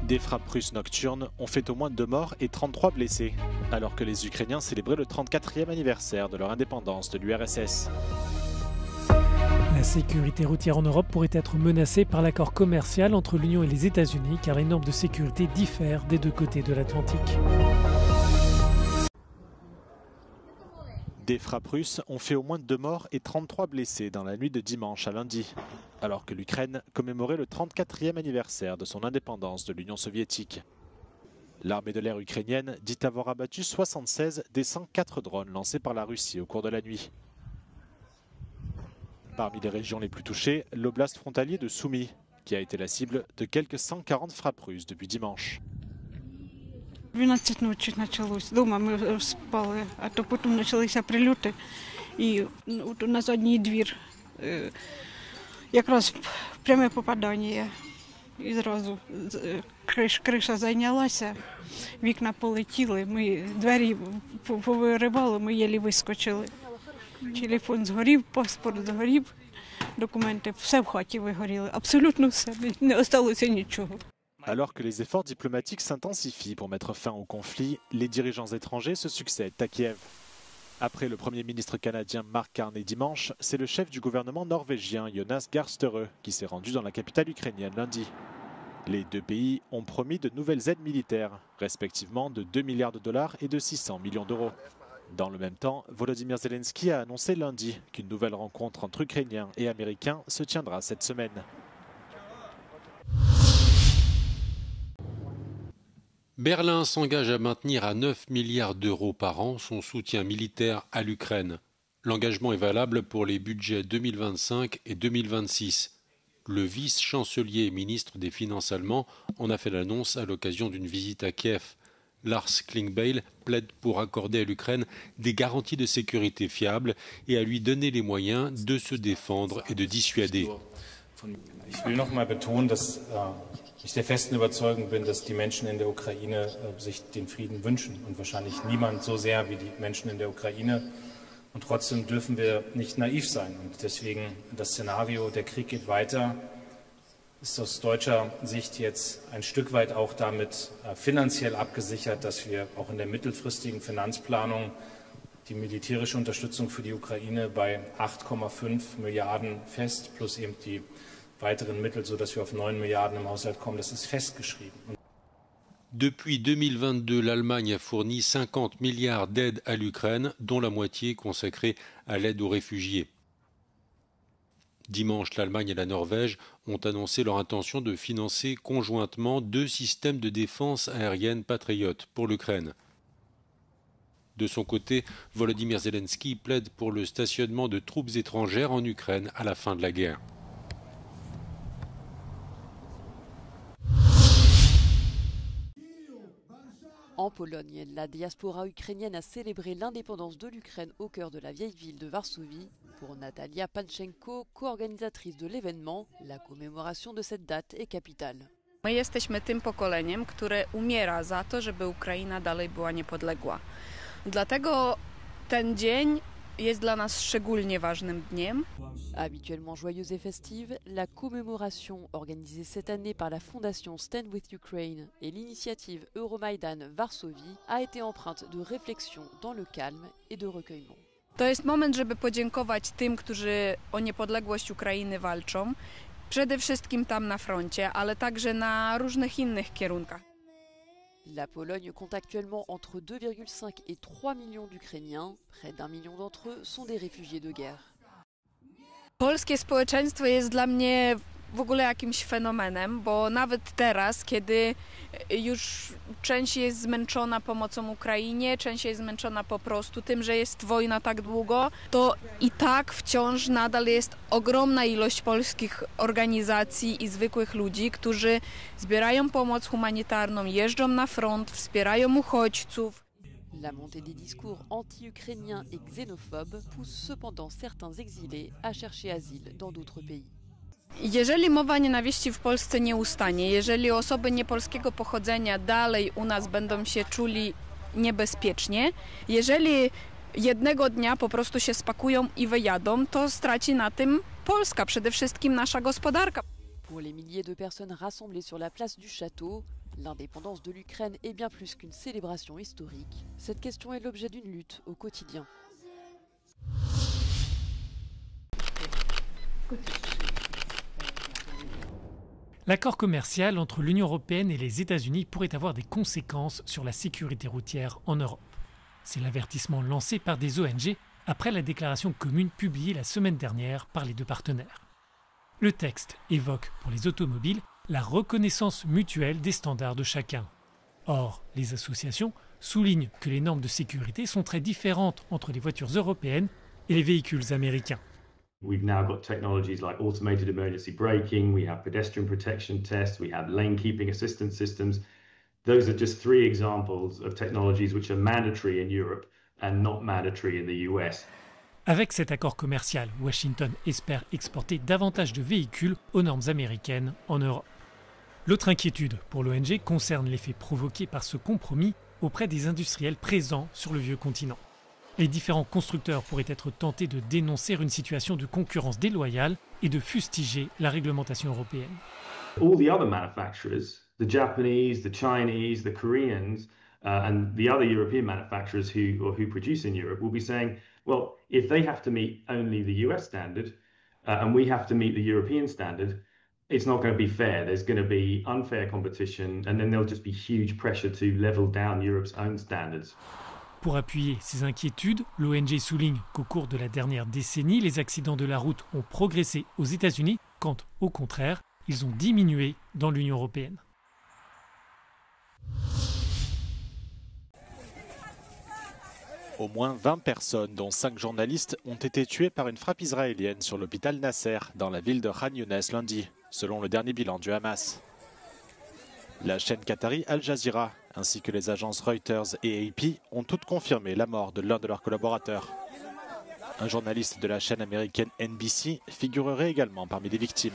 Des frappes russes nocturnes ont fait au moins 2 morts et 33 blessés, alors que les Ukrainiens célébraient le 34e anniversaire de leur indépendance de l'URSS. La sécurité routière en Europe pourrait être menacée par l'accord commercial entre l'Union et les États-Unis, car les normes de sécurité diffèrent des deux côtés de l'Atlantique. Des frappes russes ont fait au moins 2 morts et 33 blessés dans la nuit de dimanche à lundi, alors que l'Ukraine commémorait le 34e anniversaire de son indépendance de l'Union soviétique. L'armée de l'air ukrainienne dit avoir abattu 76 des 104 drones lancés par la Russie au cours de la nuit. Parmi les régions les plus touchées, l'oblast frontalier de Soumy, qui a été la cible de quelques 140 frappes russes depuis dimanche. 12 ночі почалось. Дома ми спали, а то потім почалися прильоти. І на задній двір якраз пряме попадання. І зразу криша зайнялася, вікна полетіли, ми двері повиривали, ми єлі вискочили. Телефон згорів, паспорт згорів, документи, все в хаті вигоріли, абсолютно все, не залишилося нічого. Alors que les efforts diplomatiques s'intensifient pour mettre fin au conflit, les dirigeants étrangers se succèdent à Kiev. Après le Premier ministre canadien Mark Carney dimanche, c'est le chef du gouvernement norvégien Jonas Gahr Støre qui s'est rendu dans la capitale ukrainienne lundi. Les deux pays ont promis de nouvelles aides militaires, respectivement de 2 milliards de dollars et de 600 millions d'euros. Dans le même temps, Volodymyr Zelensky a annoncé lundi qu'une nouvelle rencontre entre Ukrainiens et Américains se tiendra cette semaine. Berlin s'engage à maintenir à 9 milliards d'euros par an son soutien militaire à l'Ukraine. L'engagement est valable pour les budgets 2025 et 2026. Le vice-chancelier et ministre des Finances allemand en a fait l'annonce à l'occasion d'une visite à Kiev. Lars Klingbeil plaide pour accorder à l'Ukraine des garanties de sécurité fiables et à lui donner les moyens de se défendre et de dissuader. Ich will noch mal betonen, dass ich der festen Überzeugung bin, dass die Menschen in der Ukraine sich den Frieden wünschen und wahrscheinlich niemand so sehr wie die Menschen in der Ukraine. Und trotzdem dürfen wir nicht naiv sein. Und deswegen das Szenario, der Krieg geht weiter, ist aus deutscher Sicht jetzt ein Stück weit auch damit finanziell abgesichert, dass wir auch in der mittelfristigen Finanzplanung die militärische Unterstützung für die Ukraine bei 8,5 Milliarden fest, plus eben die weiteren Mittel, sodass wir auf 9 Milliarden im Haushalt kommen, das ist festgeschrieben. Depuis 2022, l'Allemagne a fourni 50 milliards d'aides à l'Ukraine, dont la moitié consacrée à l'aide aux réfugiés. Dimanche, l'Allemagne et la Norvège ont annoncé leur intention de financer conjointement 2 systèmes de défense aérienne patriotes pour l'Ukraine. De son côté, Volodymyr Zelensky plaide pour le stationnement de troupes étrangères en Ukraine à la fin de la guerre. En Pologne, la diaspora ukrainienne a célébré l'indépendance de l'Ukraine au cœur de la vieille ville de Varsovie. Pour Natalia Panchenko, co-organisatrice de l'événement, la commémoration de cette date est capitale. My jesteśmy tym pokoleniem, które umiera za to, żeby Ukraina dalej była niepodległa. Dlatego ten dzień jest dla nas szczególnie ważnym dniem. Habituellement joyeuse et festive, la commémoration organisée cette année par la fondation Stand with Ukraine et l'initiative Euromaidan Varsovie a été empreinte de réflexion dans le calme et de recueillement. To jest moment, żeby podziękować tym, którzy o niepodległość Ukrainy walczą. Przede wszystkim tam na froncie, ale także na różnych innych kierunkach. La Pologne compte actuellement entre 2,5 et 3 millions d'Ukrainiens. Près d'1 million d'entre eux sont des réfugiés de guerre. Polskie społeczeństwo jest dla mnie w ogóle jakimś fenomenem, bo nawet teraz, kiedy już część jest zmęczona pomocą Ukrainie, część jest zmęczona po prostu tym, że jest wojna tak długo, to i tak wciąż nadal jest ogromna ilość polskich organizacji i zwykłych ludzi, którzy zbierają pomoc humanitarną, jeżdżą na front, wspierają uchodźców. La montée des discours anti-ukrainiens et xénophobes pousse cependant certains exilés à chercher asile dans d'autres pays. Jeżeli mowa nienawiści w Polsce nie ustanie, jeżeli osoby niepolskiego pochodzenia dalej u nas będą się czuli niebezpiecznie, jeżeli jednego dnia po prostu się spakują i wyjadą, to straci na tym Polska, przede wszystkim nasza gospodarka. Pour les milliers de personnes rassemblées sur la place du château, L'indépendance de l'Ukraine est bien plus qu'une célébration historique. Cette question est l'objet d'une lutte au quotidien. L'accord commercial entre l'Union européenne et les États-Unis pourrait avoir des conséquences sur la sécurité routière en Europe. C'est l'avertissement lancé par des ONG après la déclaration commune publiée la semaine dernière par les deux partenaires. Le texte évoque pour les automobiles la reconnaissance mutuelle des standards de chacun. Or, les associations soulignent que les normes de sécurité sont très différentes entre les voitures européennes et les véhicules américains. We've now got technologies like automated emergency braking, we have pedestrian protection tests, we have lane keeping assistance systems. Those are just 3 examples of technologies which are mandatory in Europe and not mandatory in the US. Avec cet accord commercial, Washington espère exporter davantage de véhicules aux normes américaines en Europe. L'autre inquiétude pour l'ONG concerne l'effet provoqué par ce compromis auprès des industriels présents sur le vieux continent. Les différents constructeurs pourraient être tentés de dénoncer une situation de concurrence déloyale et de fustiger la réglementation européenne. All the other manufacturers, the Japanese, the Chinese, the Koreans, and the other European manufacturers who produce in Europe will be saying, well, if they have to meet only the US standard and we have to meet the European standard, it's not going to be fair. There's going to be unfair competition and then there'll just be huge pressure to level down Europe's own standards. Pour appuyer ces inquiétudes, l'ONG souligne qu'au cours de la dernière décennie, les accidents de la route ont progressé aux États-Unis, quand, au contraire, ils ont diminué dans l'Union européenne. Au moins 20 personnes, dont 5 journalistes, ont été tuées par une frappe israélienne sur l'hôpital Nasser, dans la ville de Khan Younes lundi, selon le dernier bilan du Hamas. La chaîne qatari Al Jazeera, ainsi que les agences Reuters et AP, ont toutes confirmé la mort de l'un de leurs collaborateurs. Un journaliste de la chaîne américaine NBC figurerait également parmi les victimes.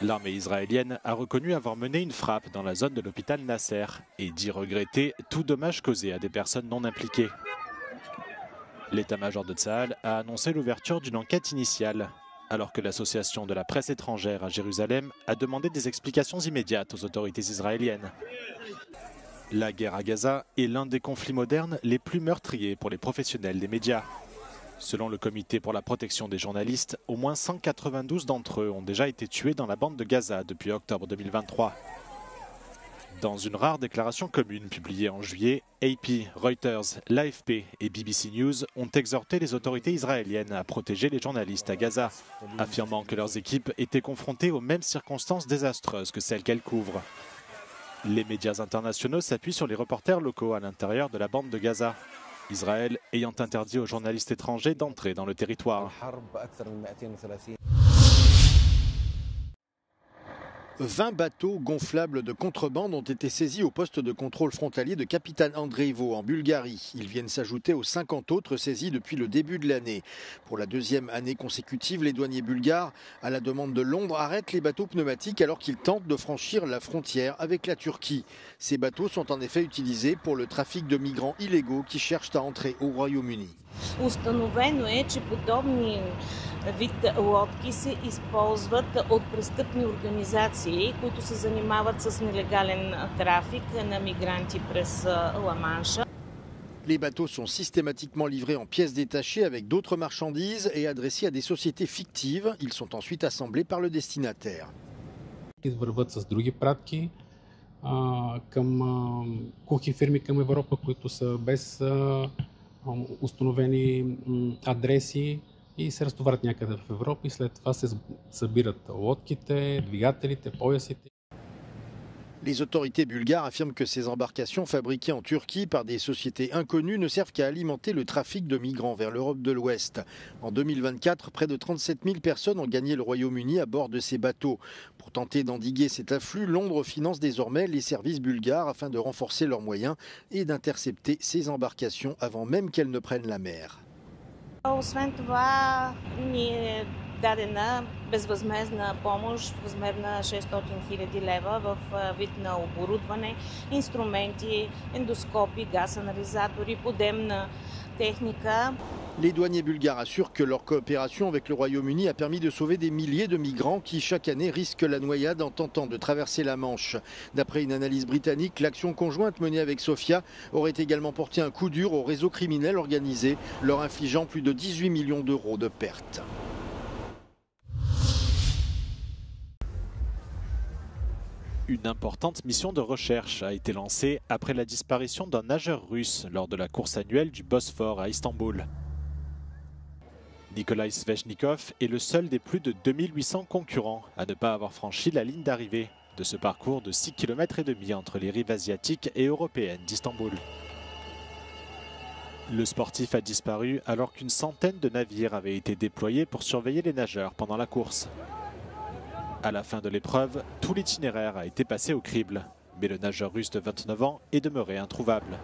L'armée israélienne a reconnu avoir mené une frappe dans la zone de l'hôpital Nasser et dit regretter tout dommage causé à des personnes non impliquées. L'état-major de Tsahal a annoncé l'ouverture d'une enquête initiale, alors que l'association de la presse étrangère à Jérusalem a demandé des explications immédiates aux autorités israéliennes. La guerre à Gaza est l'un des conflits modernes les plus meurtriers pour les professionnels des médias. Selon le Comité pour la protection des journalistes, au moins 192 d'entre eux ont déjà été tués dans la bande de Gaza depuis octobre 2023. Dans une rare déclaration commune publiée en juillet, AP, Reuters, l'AFP et BBC News ont exhorté les autorités israéliennes à protéger les journalistes à Gaza, affirmant que leurs équipes étaient confrontées aux mêmes circonstances désastreuses que celles qu'elles couvrent. Les médias internationaux s'appuient sur les reporters locaux à l'intérieur de la bande de Gaza, Israël ayant interdit aux journalistes étrangers d'entrer dans le territoire. 20 bateaux gonflables de contrebande ont été saisis au poste de contrôle frontalier de Kapitan Andreevo en Bulgarie. Ils viennent s'ajouter aux 50 autres saisis depuis le début de l'année. Pour la deuxième année consécutive, les douaniers bulgares, à la demande de Londres, arrêtent les bateaux pneumatiques alors qu'ils tentent de franchir la frontière avec la Turquie. Ces bateaux sont en effet utilisés pour le trafic de migrants illégaux qui cherchent à entrer au Royaume-Uni. Установено е, че подобни вид лодки се използват от престъпни организации, които се занимават с нелегален трафик на мигранти през Ла-Манша. Les bateaux sont systématiquement livrés en pièces détachées avec d'autres marchandises et adressés à des sociétés fictives. Ils sont ensuite assemblés par le destinataire. Върват с други пратки към кухи фирми към Европа, които са без установени адреси и се разтоварят някъде в Европа и след това се събират лодките, двигателите, поясите. Les autorités bulgares affirment que ces embarcations fabriquées en Turquie par des sociétés inconnues ne servent qu'à alimenter le trafic de migrants vers l'Europe de l'Ouest. En 2024, près de 37 000 personnes ont gagné le Royaume-Uni à bord de ces bateaux. Pour tenter d'endiguer cet afflux, Londres finance désormais les services bulgares afin de renforcer leurs moyens et d'intercepter ces embarcations avant même qu'elles ne prennent la mer. Освен това, ние дадена безвъзмездна помощ в размер на 600 000 лева в вид на оборудване, инструменти, ендоскопи, газ-анализатори, подемна техника. Les douaniers bulgares assurent que leur coopération avec le Royaume-Uni a permis de sauver des milliers de migrants qui chaque année risquent la noyade en tentant de traverser la Manche. D'après une analyse britannique, l'action conjointe menée avec Sofia aurait également porté un coup dur au réseau criminel organisé, leur infligeant plus de 18 millions d'euros de pertes. Une importante mission de recherche a été lancée après la disparition d'un nageur russe lors de la course annuelle du Bosphore à Istanbul. Nikolai Sveshnikov est le seul des plus de 2800 concurrents à ne pas avoir franchi la ligne d'arrivée de ce parcours de 6,5 km entre les rives asiatiques et européennes d'Istanbul. Le sportif a disparu alors qu'une centaine de navires avaient été déployés pour surveiller les nageurs pendant la course. À la fin de l'épreuve, tout l'itinéraire a été passé au crible, mais le nageur russe de 29 ans est demeuré introuvable.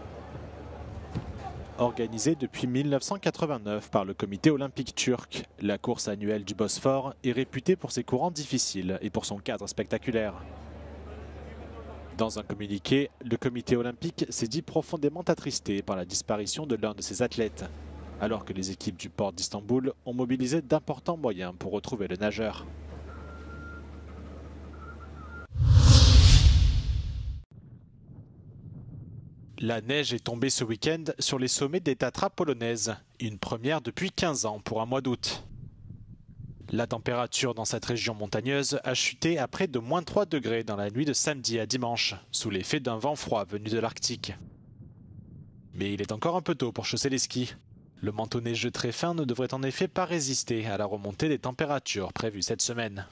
Organisée depuis 1989 par le comité olympique turc, la course annuelle du Bosphore est réputée pour ses courants difficiles et pour son cadre spectaculaire. Dans un communiqué, le comité olympique s'est dit profondément attristé par la disparition de l'un de ses athlètes, alors que les équipes du port d'Istanbul ont mobilisé d'importants moyens pour retrouver le nageur. La neige est tombée ce week-end sur les sommets des Tatras polonaises, une première depuis 15 ans pour un mois d'août. La température dans cette région montagneuse a chuté à près de -3 degrés dans la nuit de samedi à dimanche, sous l'effet d'un vent froid venu de l'Arctique. Mais il est encore un peu tôt pour chausser les skis. Le manteau neigeux très fin ne devrait en effet pas résister à la remontée des températures prévues cette semaine.